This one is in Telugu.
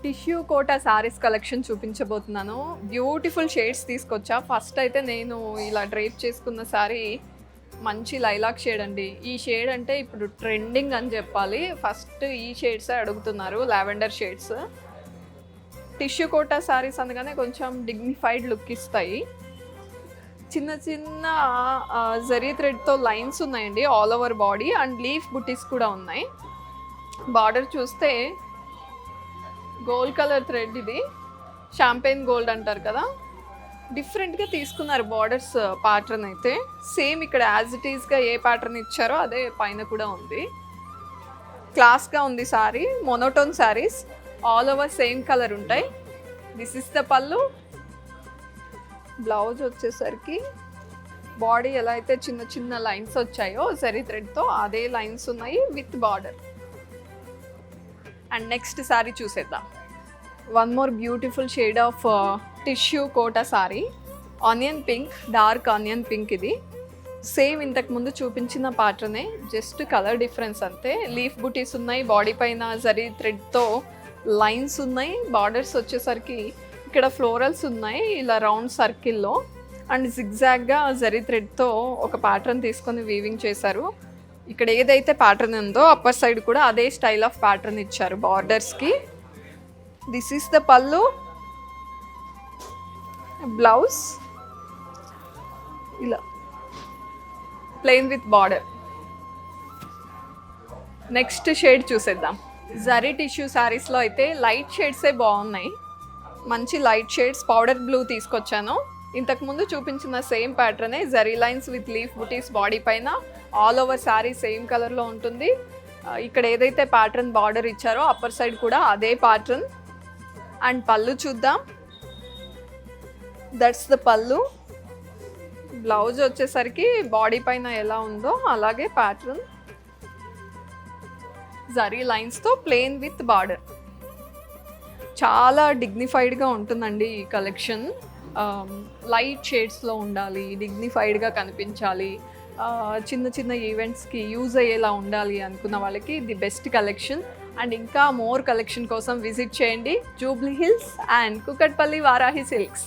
టిష్యూ కోటా శారీస్ కలెక్షన్ చూపించబోతున్నాను. బ్యూటిఫుల్ షేడ్స్ తీసుకొచ్చా. ఫస్ట్ అయితే నేను ఇలా డ్రేప్ చేసుకున్న శారీ మంచి లైలాక్ షేడ్ అండి. ఈ షేడ్ అంటే ఇప్పుడు ట్రెండింగ్ అని చెప్పాలి. ఫస్ట్ ఈ షేడ్సే అడుగుతున్నారు, lavender shades. Tissue Kota saris అనగానే కొంచెం డిగ్నిఫైడ్ లుక్ ఇస్తాయి. చిన్న చిన్న జరీ థ్రెడ్తో లైన్స్ ఉన్నాయండి all over body and leaf బుటీస్ కూడా ఉన్నాయి. బార్డర్ చూస్తే గోల్డ్ కలర్ థ్రెడ్, ఇది షాంపెయిన్ గోల్డ్ అంటారు కదా, డిఫరెంట్గా తీసుకున్నారు బార్డర్స్ ప్యాటర్న్. అయితే సేమ్ ఇక్కడ యాజ్ ఇట్ ఈస్గా ఏ ప్యాటర్న్ ఇచ్చారో అదే పైన కూడా ఉంది. క్లాస్గా ఉంది sorry. Monotone saris all over same colour ఉంటాయి. This is the pallu. Blouse వచ్చేసరికి బాడీ ఎలా అయితే చిన్న చిన్న లైన్స్ వచ్చాయో జరీ థ్రెడ్తో అదే లైన్స్ ఉన్నాయి with border. And next sari చూసేద్దాం. One more beautiful shade of tissue Kota sari, onion pink, dark onion pink. ఇది సేమ్ ఇంతకు ముందు చూపించిన ప్యాటర్నే, జస్ట్ కలర్ డిఫరెన్స్ అంతే. లీఫ్ బుటీస్ ఉన్నాయి, బాడీ పైన జరీ థ్రెడ్తో లైన్స్ ఉన్నాయి. బార్డర్స్ వచ్చేసరికి ఇక్కడ ఫ్లోరల్స్ ఉన్నాయి ఇలా రౌండ్ సర్కిల్లో, అండ్ జిగ్జాగ్గా జరీ థ్రెడ్తో ఒక ప్యాటర్న్ తీసుకొని వీవింగ్ చేశారు. ఇక్కడ ఏదైతే ప్యాటర్న్ ఉందో అప్పర్ సైడ్ కూడా అదే స్టైల్ ఆఫ్ ప్యాటర్న్ ఇచ్చారు బార్డర్స్కి. This is the pallu. Blouse ఇలా plain with border. Next shade చూసేద్దాం. జరీ టిష్యూ శారీస్లో అయితే లైట్ షేడ్సే బాగున్నాయి. మంచి లైట్ షేడ్స్. పౌడర్ బ్లూ తీసుకొచ్చాను. ఇంతకుముందు చూపించిన సేమ్ ప్యాటర్నే, zari lines with leaf butis body పైన, ఆల్ ఓవర్ శారీ సేమ్ కలర్లో ఉంటుంది. ఇక్కడ ఏదైతే ప్యాటర్న్ బార్డర్ ఇచ్చారో అప్పర్ సైడ్ కూడా అదే ప్యాటర్న్. అండ్ పళ్ళు చూద్దాం. That's the pallu. బ్లౌజ్ వచ్చేసరికి బాడీ పైన ఎలా ఉందో అలాగే ప్యాటర్న్, జరీ లైన్స్తో ప్లెయిన్ విత్ బార్డర్. చాలా డిగ్నిఫైడ్గా ఉంటుందండి ఈ కలెక్షన్. లైట్ షేడ్స్లో ఉండాలి, డిగ్నిఫైడ్గా కనిపించాలి, చిన్న చిన్న ఈవెంట్స్కి యూజ్ అయ్యేలా ఉండాలి అనుకున్న వాళ్ళకి ది బెస్ట్ కలెక్షన్. అండ్ ఇంకా మోర్ కలెక్షన్ కోసం విజిట్ చేయండి Jubilee hills and Kukatpally Varahi silks.